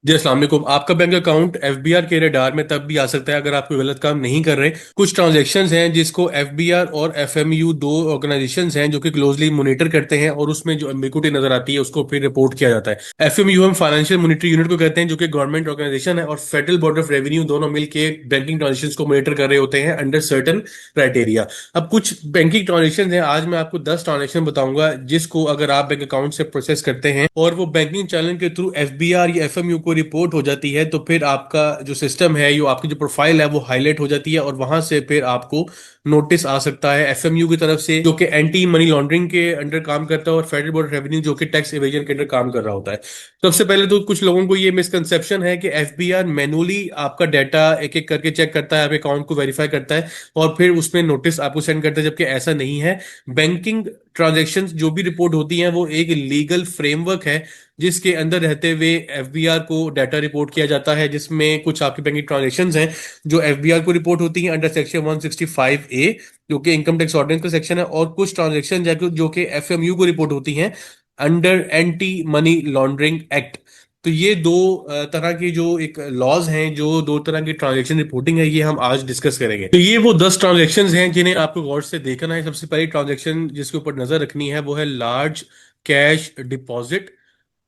जी अस्सलाम वालेकुम। आपका बैंक अकाउंट एफबीआर के रडार में तब भी आ सकता है अगर आप कोई गलत काम नहीं कर रहे। कुछ ट्रांजैक्शंस हैं जिसको एफबीआर और एफएमयू दो ऑर्गेनाइजेशंस हैं जो कि क्लोजली मॉनिटर करते हैं, और उसमें जो एम्बिगुइटी नजर आती है उसको फिर रिपोर्ट किया जाता है। एफएमयू हम फाइनेंशियल मॉनिटरी यूनिट को कहते हैं, जो कि गवर्नमेंट ऑर्गेनाइजेशन है, और फेडरल बोर्ड ऑफ रेवेन्यू दोनों मिलकर बैंकिंग ट्रांजेक्शन को मॉनिटर कर रहे होते हैं अंडर सर्टन क्राइटेरिया। अब कुछ बैंकिंग ट्रांजेक्शन हैं, आज मैं आपको 10 ट्रांजेक्शन बताऊंगा जिसको अगर आप बैंक अकाउंट से प्रोसेस करते हैं और वो बैंकिंग चैनल के थ्रू एफबीआर या एफएमयू को रिपोर्ट हो जाती है, तो फिर आपका जो सिस्टम है, जो आपकी जो प्रोफाइल है वो हाईलाइट हो जाती है, और वहां से फिर आपको नोटिस आ सकता है एफएमयू की तरफ से, जो कि एंटी मनी लॉन्ड्रिंग के अंडर काम करता है, और फेडरल बोर्ड ऑफ रेवेन्यू जो कि टैक्स एवेजन के अंडर काम कर रहा होता है। सबसे पहले तो कुछ लोगों को ये मिसकंसेप्शन है कि एफबीआर मैनुअली आपका डाटा एक एक करके चेक करता है, आपके अकाउंट को वेरीफाई करता है और फिर उसमें नोटिस आपको सेंड करता है, जबकि ऐसा नहीं है। बैंकिंग ट्रांजैक्शंस जो भी रिपोर्ट होती हैं वो एक लीगल फ्रेमवर्क है जिसके अंदर रहते हुए एफबीआर को डाटा रिपोर्ट किया जाता है, जिसमें कुछ आपकी बैंकिंग ट्रांजैक्शंस हैं जो एफबीआर को रिपोर्ट होती हैं अंडर सेक्शन 165A, जो कि इनकम टैक्स ऑर्डिनेंस का सेक्शन है, और कुछ ट्रांजैक्शन जो कि एफएमयू को रिपोर्ट होती हैं under anti money laundering act. तो ये दो तरह की जो एक लॉज हैं, जो दो तरह की ट्रांजैक्शन रिपोर्टिंग है, ये हम आज डिस्कस करेंगे। तो ये वो 10 ट्रांजैक्शंस हैं जिन्हें आपको गौर से देखना है। सबसे पहली ट्रांजैक्शन जिसके ऊपर नजर रखनी है वो है लार्ज कैश डिपॉजिट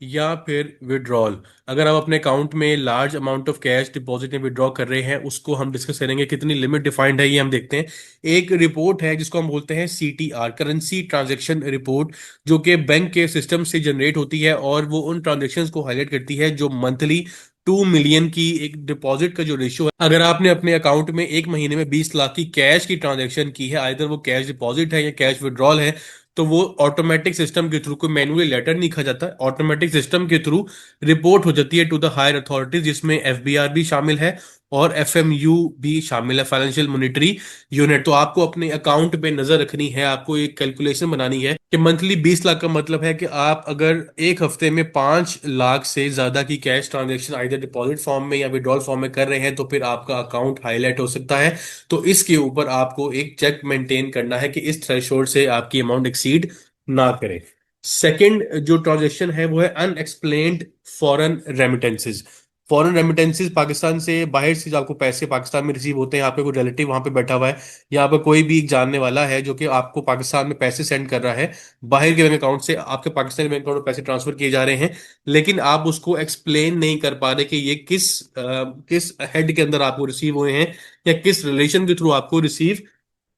या फिर विड्रॉल। अगर आप अपने अकाउंट में large amount of cash deposit में विड्रॉ कर रहे हैं, उसको हम डिस्कस करेंगे। कितनी लिमिट डिफाइंड है ये हम देखते हैं। एक रिपोर्ट है जिसको हम बोलते हैं सीटीआर, करेंसी ट्रांजैक्शन रिपोर्ट, जो कि बैंक के सिस्टम से जनरेट होती है, और वो उन ट्रांजैक्शंस को हाईलाइट करती है जो मंथली 2 मिलियन की एक डिपॉजिट का जो रेशियो है। अगर आपने अपने अकाउंट में एक महीने में 20 लाख की कैश की ट्रांजैक्शन की है, आइदर वो कैश डिपॉजिट है या कैश विड्रॉल है, तो वो ऑटोमेटिक सिस्टम के थ्रू, कोई मैनुअली लेटर नहीं लिखा जाता, ऑटोमेटिक सिस्टम के थ्रू रिपोर्ट हो जाती है टू द हायर अथॉरिटीज, जिसमें एफबीआर भी शामिल है और एफएमयू भी शामिल है, फाइनेंशियल मॉनिटरी यूनिट। तो आपको अपने अकाउंट पे नजर रखनी है, आपको एक कैलकुलेशन बनानी है कि मंथली 20 लाख का मतलब है कि आप अगर एक हफ्ते में 5 लाख से ज्यादा की cash transaction either deposit form में या विड्रॉल फॉर्म में कर रहे हैं, तो फिर आपका अकाउंट हाईलाइट हो सकता है। तो इसके ऊपर आपको एक चेक मेंटेन करना है कि इस थ्रेशोल्ड से आपकी अमाउंट एक्सीड ना करे। सेकंड जो ट्रांजेक्शन है वो है unexplained foreign remittances. Foreign remittances Pakistan से बाहर से जो आपको पैसे पाकिस्तान में रिसीव होते हैं, यहाँ पे कोई रिलेटिव वहां पे बैठा हुआ है, यहाँ पे कोई भी जानने वाला है जो कि आपको पाकिस्तान में पैसे सेंड कर रहा है, बाहर के बैंक अकाउंट से आपके पाकिस्तानी बैंक अकाउंट में पैसे ट्रांसफर किए जा रहे हैं, लेकिन आप उसको एक्सप्लेन नहीं कर पा रहे कि ये किस हेड के अंदर आपको रिसीव हुए हैं या किस रिलेशन के थ्रू आपको रिसीव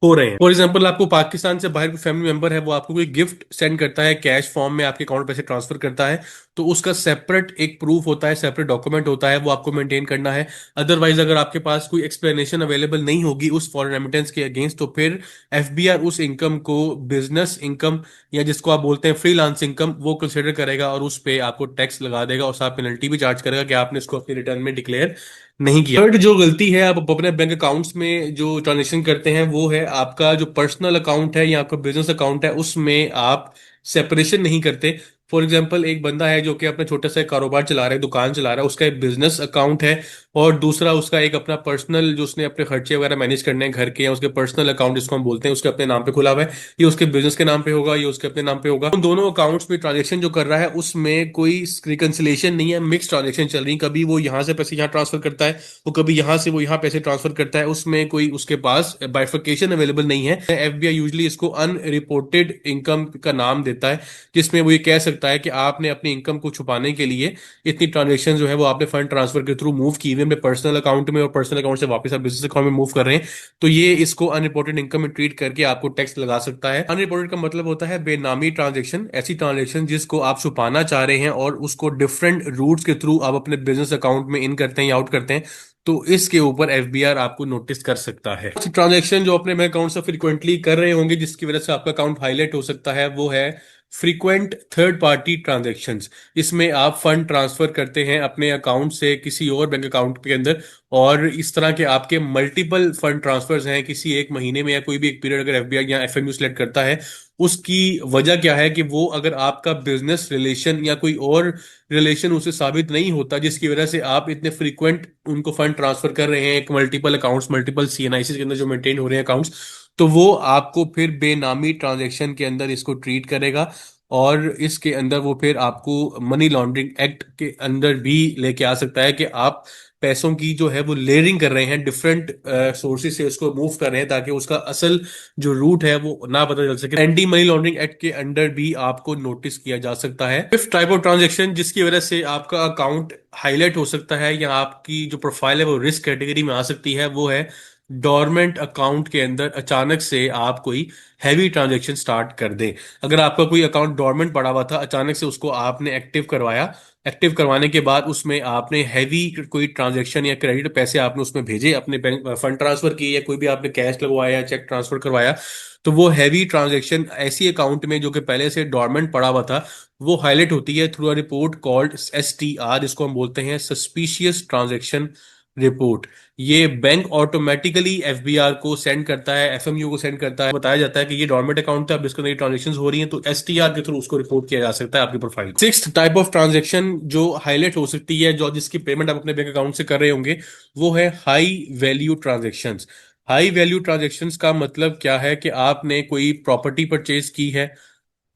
हो रहे हैं। फॉर एग्जाम्पल, आपको पाकिस्तान से बाहर कोई फैमिली मेंबर है, वो आपको कोई गिफ्ट सेंड करता है कैश फॉर्म में, आपके अकाउंट पैसे ट्रांसफर करता है, तो उसका सेपरेट एक प्रूफ होता है, सेपरेट डॉक्यूमेंट होता है, वो आपको मेंटेन करना है। अदरवाइज अगर आपके पास कोई एक्सप्लेनेशन अवेलेबल नहीं होगी उस फॉरेन रेमिटेंस के अगेंस्ट, तो फिर एफबीआर उस इनकम को बिजनेस इनकम या जिसको आप बोलते हैं फ्रीलांस इनकम वो कंसिडर करेगा, और उस पे आपको टैक्स लगा देगा और साथ पेनल्टी भी चार्ज करेगा कि आपने इसको अपनी रिटर्न में डिक्लेयर नहीं किया। थर्ड जो गलती है आप अपने बैंक अकाउंट्स में जो ट्रांजेक्शन करते हैं वो है आपका जो पर्सनल अकाउंट है या आपका बिजनेस अकाउंट है, उसमें आप सेपरेशन नहीं करते। फॉर एग्जांपल, एक बंदा है जो कि अपना छोटा सा कारोबार चला रहा है, दुकान चला रहा है, उसका एक बिजनेस अकाउंट है, और दूसरा उसका एक अपना पर्सनल जो उसने अपने खर्चे वगैरह मैनेज करने हैं घर के, या उसके पर्सनल अकाउंट जिसको हम बोलते हैं उसके अपने नाम पे खुला हुआ है, ये उसके बिजनेस के नाम पे होगा, ये उसके अपने नाम पे होगा। उन दोनों अकाउंट्स में ट्रांजेक्शन जो कर रहा है उसमें कोई रिकंसिलेशन नहीं है, मिक्स ट्रांजेक्शन चल रही, कभी वो यहाँ से पैसे यहाँ ट्रांसफर करता है, वो कभी यहाँ से वो यहाँ पैसे ट्रांसफर करता है, उसमें कोई उसके पास बाइफर्केशन अवेलेबल नहीं है। एफबीआई यूजली इसको अनरिपोर्टेड इनकम का नाम देता है, जिसमें वो ये कह सकता है कि आपने अपनी इनकम को छुपाने के लिए इतनी ट्रांजेक्शन जो है वो आपने फंड ट्रांसफर के थ्रू मूव की हुई है अपने पर्सनल अकाउंट में, और पर्सनल अकाउंट से वापस आप बिजनेस अकाउंट में मूव कर रहे हैं, तो ये इसको अनरिपोर्टेड इनकम में ट्रीट करके आपको टैक्स लगा सकता है। अनरिपोर्टेड का मतलब होता है बेनामी ट्रांजेक्शन, ऐसी ट्रांजेक्शन जिसको आप छुपाना चाह रहे हैं और उसको डिफरेंट रूट्स के थ्रू आप अपने बिजनेस अकाउंट में इन करते हैं या आउट करते हैं, तो इसके ऊपर एफबीआर आपको नोटिस कर सकता है। ट्रांजैक्शन जो अपने बैंक अकाउंट से फ्रीक्वेंटली कर रहे होंगे जिसकी वजह से आपका अकाउंट हाईलाइट हो सकता है, वो है फ्रीक्वेंट थर्ड पार्टी ट्रांजैक्शंस। इसमें आप फंड ट्रांसफर करते हैं अपने अकाउंट से किसी और बैंक अकाउंट के अंदर, और इस तरह के आपके मल्टीपल फंड ट्रांसफर्स हैं किसी एक महीने में या कोई भी एक पीरियड अगर एफबीआई या एफएमयू सिलेक्ट करता है। उसकी वजह क्या है कि वो अगर आपका बिजनेस रिलेशन या कोई और रिलेशन उसे साबित नहीं होता जिसकी वजह से आप इतने फ्रीक्वेंट उनको फंड ट्रांसफर कर रहे हैं, एक मल्टीपल अकाउंट्स मल्टीपल सीएनआईसी के अंदर जो मेंटेन हो रहे हैं अकाउंट्स, तो वो आपको फिर बेनामी ट्रांजैक्शन के अंदर इसको ट्रीट करेगा, और इसके अंदर वो फिर आपको मनी लॉन्ड्रिंग एक्ट के अंदर भी लेके आ सकता है कि आप पैसों की जो है वो लेयरिंग कर रहे हैं, डिफरेंट सोर्सेज से उसको मूव कर रहे हैं, ताकि उसका असल जो रूट है वो ना पता चल सके। एंटी मनी लॉन्ड्रिंग एक्ट के अंडर भी आपको नोटिस किया जा सकता है। फिफ्थ टाइप ऑफ ट्रांजेक्शन जिसकी वजह से आपका अकाउंट हाईलाइट हो सकता है या आपकी जो प्रोफाइल है वो रिस्क कैटेगरी में आ सकती है, वो है डोरमेंट अकाउंट के अंदर अचानक से आप कोई हैवी ट्रांजेक्शन स्टार्ट कर दें। अगर आपका कोई अकाउंट डोरमेंट पड़ा हुआ था, अचानक से उसको आपने एक्टिव करवाया, एक्टिव करवाने के बाद उसमें आपने हैवी कोई ट्रांजैक्शन या क्रेडिट पैसे आपने उसमें भेजे, अपने बैंक फंड ट्रांसफर किए, या कोई भी आपने कैश लगवाया या चेक ट्रांसफर करवाया, तो वो हैवी ट्रांजैक्शन ऐसी अकाउंट में जो कि पहले से डोरमेंट पड़ा हुआ था, वो हाईलाइट होती है through a report called STR, जिसको हम बोलते हैं सस्पिशियस ट्रांजैक्शन रिपोर्ट। ये बैंक ऑटोमेटिकली FBR को सेंड करता है, FMU को सेंड करता है, बताया जाता है कि ये डोरमेंट अकाउंट है, अब इसके अंदर ये ट्रांजेक्शन हो रही हैं, तो STR के थ्रू उसको रिपोर्ट किया जा सकता है आपकी profile. Sixth type of transaction जो हाईलाइट हो सकती है, जो जिसकी पेमेंट आप अपने बैंक अकाउंट से कर रहे होंगे, वो है high value transactions. High value transactions का मतलब क्या है कि आपने कोई प्रॉपर्टी परचेज की है,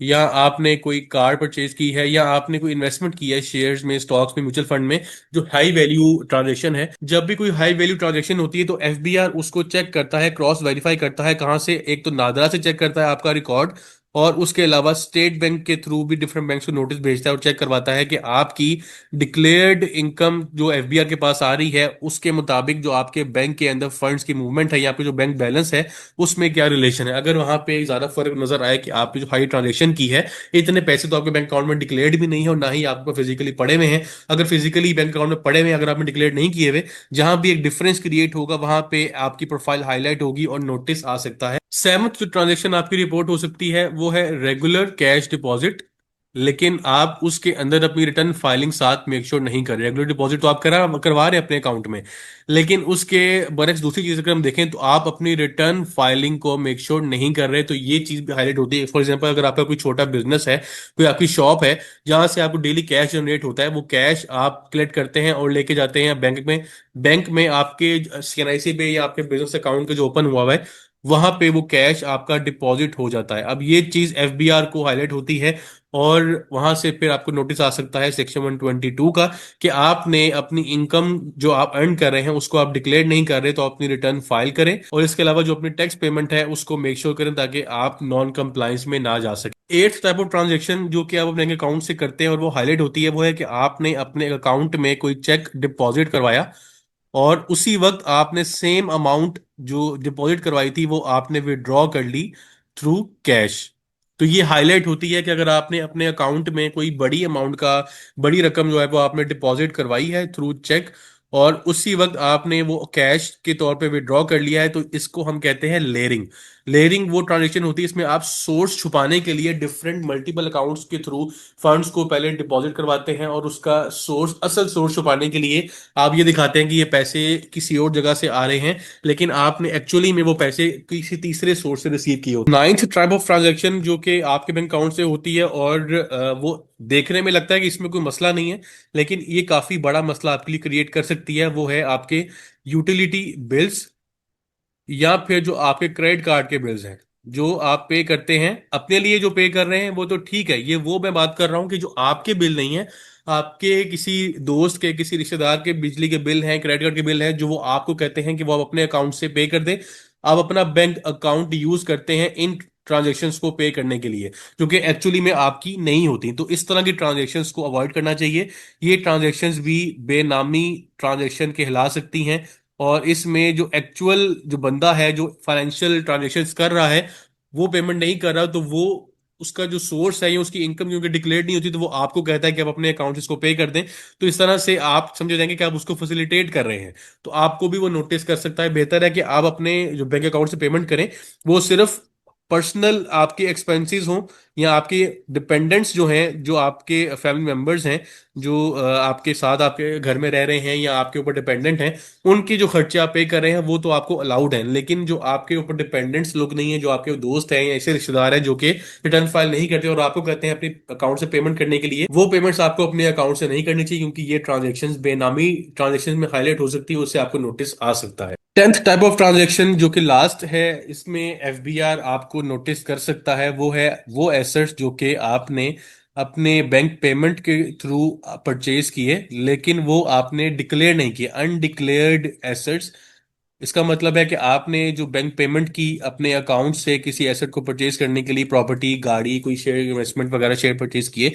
या आपने कोई कार परचेज की है, या आपने कोई इन्वेस्टमेंट की है शेयर्स में, स्टॉक्स में, म्यूचुअल फंड में, जो हाई वैल्यू ट्रांजेक्शन है। जब भी कोई हाई वैल्यू ट्रांजेक्शन होती है तो FBR उसको चेक करता है, क्रॉस वेरीफाई करता है। कहाँ से? एक तो नादरा से चेक करता है आपका रिकॉर्ड, और उसके अलावा स्टेट बैंक के थ्रू भी डिफरेंट बैंक को नोटिस भेजता है और चेक करवाता है कि आपकी डिक्लेयर्ड इनकम जो FBR के पास आ रही है उसके मुताबिक जो आपके बैंक के अंदर फंड्स की मूवमेंट है या पे जो बैंक बैलेंस है उसमें क्या रिलेशन है। अगर वहां पे ज्यादा फर्क नजर आए कि आपने जो हाई ट्रांजेक्शन की है, इतने पैसे तो आपके बैंक अकाउंट में डिक्लेयर्ड भी नहीं है और ना ही आपको फिजिकली पड़े हुए हैं, अगर फिजिकली बैंक अकाउंट में पड़े हुए हैं, अगर आपने डिक्लेयर नहीं किए हुए, जहां भी एक डिफरेंस क्रिएट होगा वहां पे आपकी प्रोफाइल हाईलाइट होगी और नोटिस आ सकता है। सेवंथ जो ट्रांजेक्शन आपकी रिपोर्ट हो सकती है वो है रेगुलर कैश डिपॉजिट, लेकिन आप उसके अंदर अपनी रिटर्न फाइलिंग साथ मेक श्योर नहीं कर रहे। रेगुलर डिपॉजिट तो आप करवा रहे हैं अपने अकाउंट में, लेकिन उसके बरक्स दूसरी चीज अगर हम देखें तो आप अपनी रिटर्न फाइलिंग को मेक श्योर नहीं कर रहे, तो ये चीज भी हाईलाइट होती है। फॉर एग्जांपल, अगर आपका कोई छोटा बिजनेस है, कोई आपकी शॉप है जहां से आपको डेली कैश जनरेट होता है, वो कैश आप कलेक्ट करते हैं और लेके जाते हैं बैंक में। बैंक में आपके CNIC पे या आपके बिजनेस अकाउंट का जो ओपन हुआ हुआ है, वहां पे वो कैश आपका डिपॉजिट हो जाता है। अब ये चीज FBR को हाईलाइट होती है, और वहां से फिर आपको नोटिस आ सकता है सेक्शन 122 का, कि आपने अपनी इनकम जो आप अर्न कर रहे हैं उसको आप डिक्लेयर नहीं कर रहे, तो अपनी रिटर्न फाइल करें। और इसके अलावा जो अपनी टैक्स पेमेंट है उसको मेक श्योर करें ताकि आप नॉन कंप्लायंस में ना जा सके। एट्थ टाइप ऑफ ट्रांजेक्शन जो कि आप अपने अकाउंट से करते हैं और वो हाईलाइट होती है, वो है कि आपने अपने अकाउंट में कोई चेक डिपॉजिट करवाया और उसी वक्त आपने सेम अमाउंट जो डिपॉजिट करवाई थी वो आपने विड्रॉ कर ली थ्रू कैश। तो ये हाईलाइट होती है कि अगर आपने अपने अकाउंट में कोई बड़ी अमाउंट का, बड़ी रकम जो है वो आपने डिपॉजिट करवाई है थ्रू चेक, और उसी वक्त आपने वो कैश के तौर पे विड्रॉ कर लिया है, तो इसको हम कहते हैं लेयरिंग। लेयरिंग वो ट्रांजेक्शन होती है इसमें आप सोर्स छुपाने के लिए डिफरेंट मल्टीपल अकाउंट्स के थ्रू फंड्स को पहले डिपॉजिट करवाते हैं, और उसका सोर्स, असल सोर्स छुपाने के लिए आप ये दिखाते हैं कि ये पैसे किसी और जगह से आ रहे हैं, लेकिन आपने एक्चुअली में वो पैसे किसी तीसरे सोर्स से रिसीव किए होते हैं। नाइन्थ टाइप ऑफ ट्रांजैक्शन जो कि आपके बैंक अकाउंट से होती है, और वो देखने में लगता है कि इसमें कोई मसला नहीं है, लेकिन ये काफी बड़ा मसला आपके लिए क्रिएट कर सकती है, वो है आपके यूटिलिटी बिल्स, या फिर जो आपके क्रेडिट कार्ड के बिल्स हैं जो आप पे करते हैं अपने लिए। जो पे कर रहे हैं वो तो ठीक है, ये वो मैं बात कर रहा हूँ कि जो आपके बिल नहीं है, आपके किसी दोस्त के, किसी रिश्तेदार के बिजली के बिल हैं, क्रेडिट कार्ड के बिल हैं, जो वो आपको कहते हैं कि वो आप अपने अकाउंट से पे कर दें। आप अपना बैंक अकाउंट यूज करते हैं इन ट्रांजेक्शन्स को पे करने के लिए, जो कि एक्चुअली में आपकी नहीं होती। तो इस तरह की ट्रांजेक्शन्स को अवॉइड करना चाहिए। ये ट्रांजेक्शन्स भी बेनामी ट्रांजेक्शन कहला सकती हैं, और इसमें जो एक्चुअल जो बंदा है जो फाइनेंशियल ट्रांजेक्शन्स कर रहा है वो पेमेंट नहीं कर रहा, तो वो उसका जो सोर्स है या उसकी इनकम क्योंकि डिक्लेयर नहीं होती, तो वो आपको कहता है कि आप अपने अकाउंट से इसको पे कर दें। तो इस तरह से आप समझे जाएंगे कि आप उसको फैसिलिटेट कर रहे हैं, तो आपको भी वो नोटिस कर सकता है। बेहतर है कि आप अपने जो बैंक अकाउंट से पेमेंट करें वो सिर्फ पर्सनल आपके एक्सपेंसेस हों, या आपके डिपेंडेंट्स जो हैं, जो आपके फैमिली मेंबर्स हैं, जो आपके साथ आपके घर में रह रहे हैं या आपके ऊपर डिपेंडेंट हैं, उनके जो खर्चे आप पे कर रहे हैं वो तो आपको अलाउड है। लेकिन जो आपके ऊपर डिपेंडेंट्स लोग नहीं है, जो आपके दोस्त हैं या ऐसे रिश्तेदार हैं जो कि रिटर्न फाइल नहीं करते और आपको कहते हैं अपने अकाउंट से पेमेंट करने के लिए, वो पेमेंट्स आपको अपने अकाउंट से नहीं करनी चाहिए, क्योंकि ये ट्रांजेक्शन बेनामी ट्रांजेक्शन में हाईलाइट हो सकती है, उससे आपको नोटिस आ सकता है। टेंथ टाइप ऑफ ट्रांजेक्शन जो कि लास्ट है, इसमें FBR आपको आपको नोटिस कर सकता है वो है वो एसेट्स जो कि आपने अपने बैंक पेमेंट के थ्रू परचेज किए, लेकिन वो आपने डिक्लेयर नहीं किए, अनडिक्लेयर्ड एसेट्स। इसका मतलब है कि आपने जो बैंक पेमेंट की अपने अकाउंट से किसी एसेट को परचेज करने के लिए, प्रॉपर्टी, गाड़ी, कोई शेयर, इन्वेस्टमेंट वगैरह शेयर परचेज किए,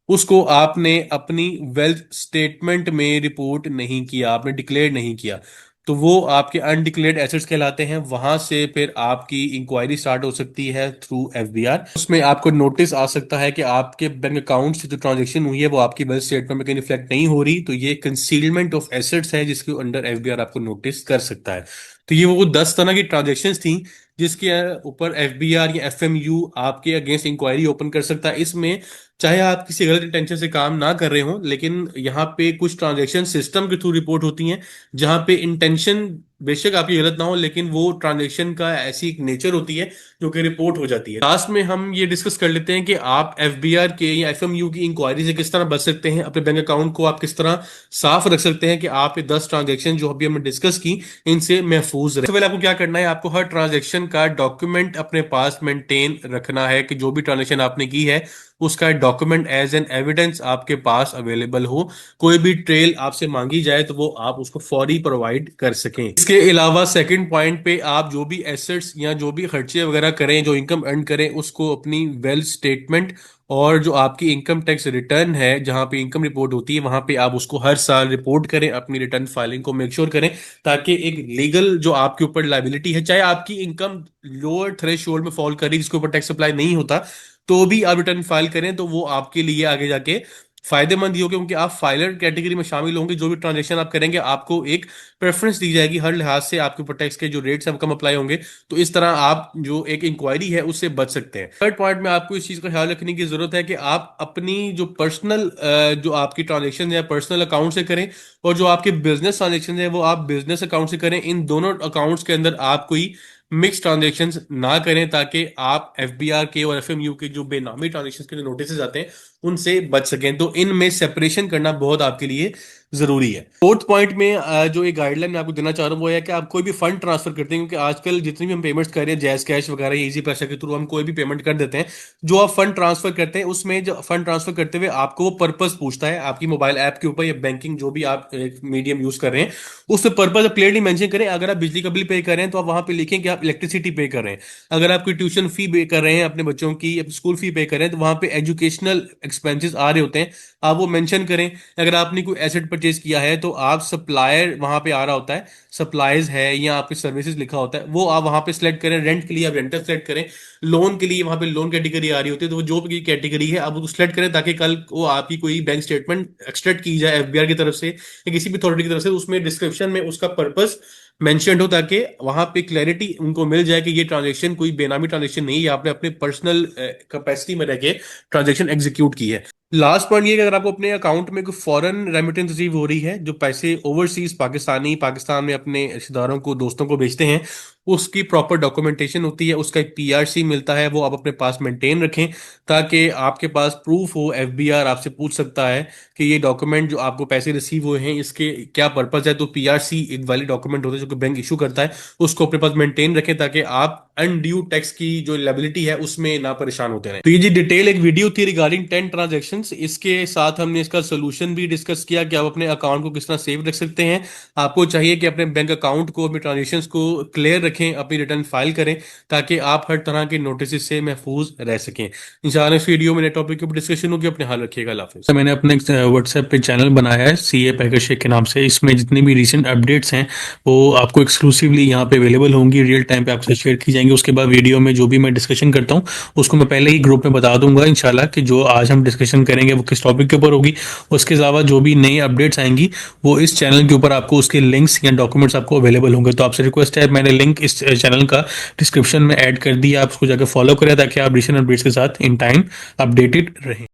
उसको आपने अपनी वेल्थ स्टेटमेंट में रिपोर्ट नहीं किया, आपने डिक्लेयर नहीं किया, तो वो आपके अनडिक्लेयर्ड एसेट्स कहलाते हैं। वहां से फिर आपकी इंक्वायरी स्टार्ट हो सकती है थ्रू एफबीआर। उसमें आपको नोटिस आ सकता है कि आपके बैंक अकाउंट से जो ट्रांजैक्शन हुई है वो आपकी वेल्थ स्टेटमेंट में कहीं रिफ्लेक्ट नहीं हो रही, तो ये कंसीलमेंट ऑफ एसेट्स है जिसके अंडर एफबीआर आपको नोटिस कर सकता है। तो ये वो 10 तरह की ट्रांजेक्शन्स थी जिसके ऊपर एफबीआर या एफएमयू आपके अगेंस्ट इंक्वायरी ओपन कर सकता है। इसमें चाहे आप किसी गलत इंटेंशन से काम ना कर रहे हो, लेकिन यहाँ पे कुछ ट्रांजैक्शन सिस्टम के थ्रू रिपोर्ट होती हैं जहाँ पे इंटेंशन बेशक आपकी गलत ना हो, लेकिन वो ट्रांजैक्शन का ऐसी एक नेचर होती है जो कि रिपोर्ट हो जाती है। लास्ट में हम ये डिस्कस कर लेते हैं कि आप एफबीआर के या एफएमयू की इंक्वायरी से किस तरह बच सकते हैं, अपने बैंक अकाउंट को आप किस तरह साफ रख सकते हैं कि आप ये 10 ट्रांजैक्शन जो अभी हमने डिस्कस की इनसे महफूज रहे। सबसे पहले आपको क्या करना है, आपको हर ट्रांजैक्शन का डॉक्यूमेंट अपने पास मेंटेन रखना है कि जो भी ट्रांजैक्शन आपने की है उसका डॉक्यूमेंट एज एन एविडेंस आपके पास अवेलेबल हो। कोई भी ट्रेल आपसे मांगी जाए तो वो आप उसको फौरी प्रोवाइड कर सकें। इसके अलावा सेकंड पॉइंट पे, आप जो भी एसेट्स या जो भी खर्चे वगैरह करें, जो इनकम अर्न करें, उसको अपनी वेल्थ स्टेटमेंट और जो आपकी इनकम टैक्स रिटर्न है जहां पे इनकम रिपोर्ट होती है वहां पे आप उसको हर साल रिपोर्ट करें, अपनी रिटर्न फाइलिंग को मेक श्योर करें, ताकि एक लीगल जो आपके ऊपर लाइबिलिटी है, चाहे आपकी इनकम लोअर थ्रेशोल्ड में फॉल करी जिसके ऊपर टैक्स अप्लाई नहीं होता, तो भी आप रिटर्न फाइल करें तो वो आपके लिए आगे जाके फायदेमंद ही होगा, क्योंकि आप फाइलर कैटेगरी में शामिल होंगे। जो भी ट्रांजेक्शन आप करेंगे आपको एक प्रेफरेंस दी जाएगी हर लिहाज से, आपके ऊपर टैक्स के जो रेट्स हैं कम अप्लाई होंगे, तो इस तरह आप जो एक इंक्वायरी है उससे बच सकते हैं। थर्ड पॉइंट में आपको इस चीज का ख्याल रखने की जरूरत है कि आप अपनी जो पर्सनल जो आपकी ट्रांजेक्शन है पर्सनल अकाउंट से करें, और जो आपके बिजनेस ट्रांजेक्शन है वो आप बिजनेस अकाउंट से करें। इन दोनों अकाउंट्स के अंदर आप कोई मिक्स ट्रांजेक्शन्स ना करें, ताकि आप एफबीआर के और एफएमयू के जो बेनामी ट्रांजेक्शन्स के जो नोटिस आते हैं उनसे बच सकें। तो इनमें सेपरेशन करना बहुत आपके लिए जरूरी है। फोर्थ पॉइंट में जो एक गाइडलाइन मैं आपको देना चाह रहा हूँ वो है कि आप कोई भी फंड ट्रांसफर करते हैं, क्योंकि आजकल जितनी भी हम पेमेंट्स कर रहे हैं जैस कैश वगैरह या इजी पैसा के थ्रू हम कोई भी पेमेंट कर देते हैं, जो आप फंड ट्रांसफर करते हैं उसमें जो फंड ट्रांसफर करते हुए आपको वो पर्पस पूछता है आपकी मोबाइल ऐप के ऊपर या बैंकिंग जो भी आप मीडियम यूज कर रहे हैं उसमें पर्पस क्लियरली मेंशन करें। अगर आप बिजली का बिल पे कर रहे हैं तो आप वहां पे लिखें कि आप इलेक्ट्रिसिटी पे कर रहे हैं। अगर आप कोई ट्यूशन फी पे कर रहे हैं अपने बच्चों की, या स्कूल फी पे कर रहे हैं, तो वहां पे एजुकेशनल एक्सपेंसेस आ रहे होते हैं, आप वो मेंशन करें। अगर आपने कोई एसेट परचेज किया है तो आप सप्लायर वहां पे आ रहा होता है, सप्लाईज है या आपके सर्विसेज लिखा होता है, वो आप वहां पे सिलेक्ट करें। रेंट के लिए आप रेंटल सेलेक्ट करें, लोन के लिए वहां पे लोन कैटेगरी आ रही होती है, तो वो जो भी कैटेगरी है आप उसको सिलेक्ट करें, ताकि कल वो आपकी कोई बैंक स्टेटमेंट एक्सट्रैक्ट की जाए एफबीआर की तरफ से या किसी भी अथॉरिटी की तरफ से, उसमें डिस्क्रिप्शन में उसका पर्पस मेंशन्ड हो, ताकि वहां पे क्लैरिटी उनको मिल जाए कि ये ट्रांजेक्शन कोई बेनामी ट्रांजेक्शन नहीं है, आपने अपने पर्सनल कैपेसिटी में रह के ट्रांजेक्शन एग्जीक्यूट की है। लास्ट पॉइंट ये कि अगर आपको अपने अकाउंट में कोई फॉरेन रेमिटेंस रिसीव हो रही है, जो पैसे ओवरसीज पाकिस्तान में अपने रिश्तेदारों को, दोस्तों को भेजते हैं, उसकी प्रॉपर डॉक्यूमेंटेशन होती है, उसका एक पीआरसी मिलता है, वो आप अपने पास मेंटेन रखें, ताकि आपके पास प्रूफ हो। एफबीआर आपसे पूछ सकता है कि ये डॉक्यूमेंट जो आपको पैसे रिसीव हुए हैं इसके क्या पर्पज है, तो पीआरसी एक वैलिड डॉक्यूमेंट होता है जो कि बैंक इशू करता है, उसको अपने पास मेंटेन रखें ताकि आप अनड्यू टैक्स की जो लायबिलिटी है उसमें ना परेशान होते रहें। तो ये जी डिटेल एक वीडियो थी रिगार्डिंग 10 ट्रांजैक्शंस। इसके साथ हमने इसका सोल्यूशन भी डिस्कस किया कि आप अपने अकाउंट को किस तरह सेव रख सकते हैं। आपको चाहिए कि अपने बैंक अकाउंट को, अपने ट्रांजेक्शन्स को क्लियर रखें, अपनी रिटर्न फाइल करें, ताकि आप हर तरह के नोटिस से महफूज रह सकें। इंशाल्लाह इस वीडियो में नए टॉपिक के ऊपर डिस्कशन होगी। अपने हाल रखिएगा। अल्लाह हाफिज़। मैंने अपने व्हाट्सएप पे चैनल बनाया है सीए पैकेज शेख के नाम से। इसमें जितनी भी रिसेंट अपडेट्स हैं वो आपको एक्सक्लूसिवली यहाँ पे अवेलेबल होंगी, रियल टाइम पे आपसे शेयर की जाएंगी। उसके बाद वीडियो में जो भी मैं डिस्कशन करता हूँ उसको मैं पहले ही ग्रुप में बता दूंगा इंशाल्लाह कि जो आज हम डिस्कशन करेंगे वो किस टॉपिक के ऊपर होगी। उसके अलावा जो भी नई अपडेट्स आएंगी वो इस चैनल के ऊपर आपको उसके लिंक्स या डॉक्यूमेंट्स आपको अवेलेबल होंगे। तो आपसे रिक्वेस्ट है, मैंने लिंक इस चैनल का डिस्क्रिप्शन में ऐड कर दिया, आप उसको जाकर फॉलो करें ताकि आप रिसेंट अपडेट्स के साथ इन टाइम अपडेटेड रहें।